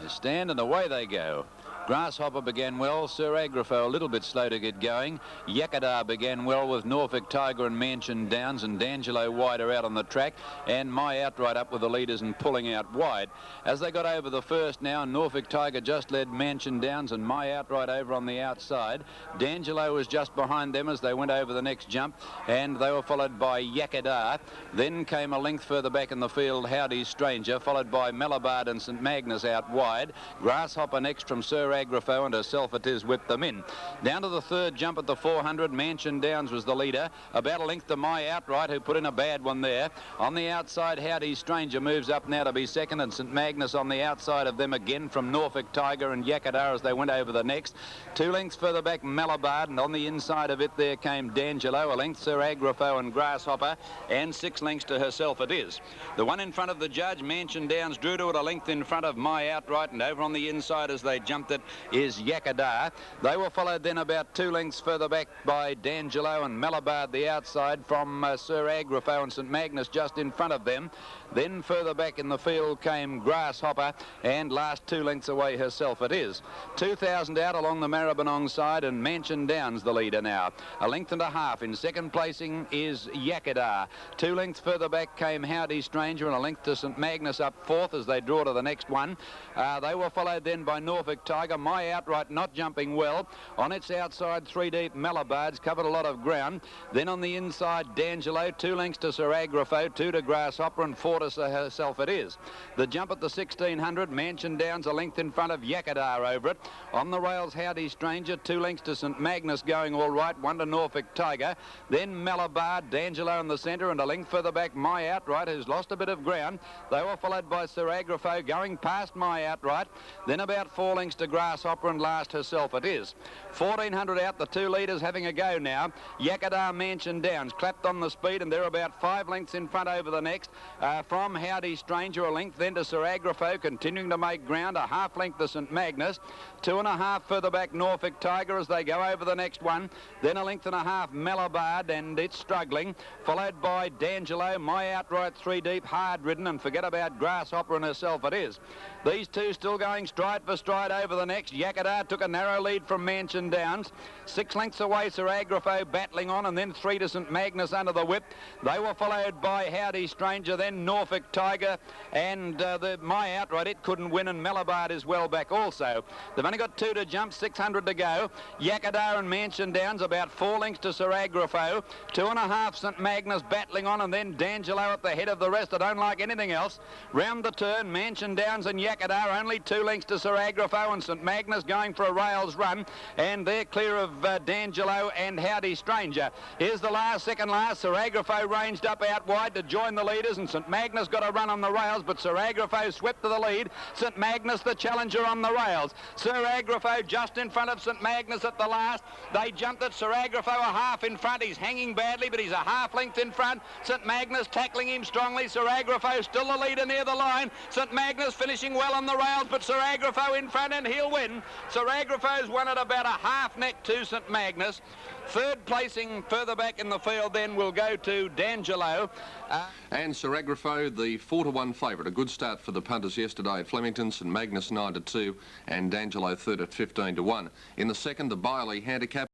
They stand and away they go. Grasshopper began well, Sir Agrafo a little bit slow to get going. Yakadar began well with Norfolk Tiger and Mansion Downs, and D'Angelo wider out on the track, and My Outright up with the leaders and pulling out wide. As they got over the first now, Norfolk Tiger just led Mansion Downs and My Outright over on the outside. D'Angelo was just behind them as they went over the next jump, and they were followed by Yakadar. Then came a length further back in the field, Howdy Stranger, followed by Malabard and St Magnus out wide. Grasshopper next from Sir Agrafo, and herself it is whipped them in. Down to the third jump at the 400, Mansion Downs was the leader. About a length to My Outright, who put in a bad one there. On the outside, Howdy Stranger moves up now to be second, and St Magnus on the outside of them again from Norfolk Tiger and Yakadar as they went over the next. 2 lengths further back, Malabard, and on the inside of it there came D'Angelo. A length Sir Agrafo and Grasshopper, and 6 lengths to herself it is. The one in front of the judge, Mansion Downs, drew to it a length in front of My Outright, and over on the inside as they jumped it is Yakadar. They were followed then about 2 lengths further back by D'Angelo and Malabard the outside from Sir Agrafo and St Magnus just in front of them. Then further back in the field came Grasshopper, and last 2 lengths away herself it is. 2,000 out along the Maribyrnong side, and Mansion Downs the leader now. A length and a half. In second placing is Yakadar. 2 lengths further back came Howdy Stranger, and a length to St Magnus up fourth as they draw to the next one. They were followed then by Norfolk Tiger. My Outright not jumping well. On its outside, 3 deep, Malabards covered a lot of ground. Then on the inside, D'Angelo, 2 lengths to Sir Agrafo, 2 to Grasshopper, and 4 to herself it is. The jump at the 1600, Mansion Downs a length in front of Yakadar over it. On the rails, Howdy Stranger, 2 lengths to St Magnus going all right, 1 to Norfolk Tiger. Then Malabard, D'Angelo in the centre, and a length further back, My Outright, who's lost a bit of ground. They were followed by Sir Agrafo going past My Outright. Then about 4 lengths to Grasshopper, and last herself it is. 1400 out, the 2 leaders having a go now. Yakadar, Mansion Downs clapped on the speed, and they're about 5 lengths in front over the next. From Howdy Stranger, a length then to Sir Agrafo, continuing to make ground, a half length to St Magnus. 2.5 further back, Norfolk Tiger as they go over the next one. Then a length and a half, Malabard, and it's struggling. Followed by D'Angelo, My Outright 3 deep, hard ridden, and forget about Grasshopper and herself it is. These two still going stride for stride over the next. Yakadar took a narrow lead from Mansion Downs. 6 lengths away, Sir Agrafo battling on, and then 3 to St Magnus under the whip. They were followed by Howdy Stranger, then Norfolk Tiger, and the My Outright, it couldn't win, and Malabard is well back also. They've only got 2 to jump, 600 to go. Yakadar and Mansion Downs about 4 lengths to Sir Agrafo. 2.5 St Magnus battling on, and then D'Angelo at the head of the rest. I don't like anything else. Round the turn, Mansion Downs and Yakadar only 2 lengths to Sir Agrafo, and St Magnus going for a rails run, and they're clear of D'Angelo and Howdy Stranger. Here's the last, second last. Sir Agrafo ranged up out wide to join the leaders, and St Magnus got a run on the rails, but Sir Agrafo swept to the lead. St Magnus the challenger on the rails. Sir Agrafo just in front of St Magnus at the last. They jumped at Sir Agrafo a half in front. He's hanging badly, but he's a half length in front. St Magnus tackling him strongly. Sir Agrafo still the leader near the line. St Magnus finishing well on the rails, but Sir Agrafo in front, and he'll win. Sir Agrafo's won at about a half neck to St Magnus. Third placing further back in the field then will go to D'Angelo. And Sir Agrafo, the 4-to-1 favourite. A good start for the punters yesterday at Flemington. St Magnus 9-2, and D'Angelo third at 15-1. In the second, the Byerley handicap.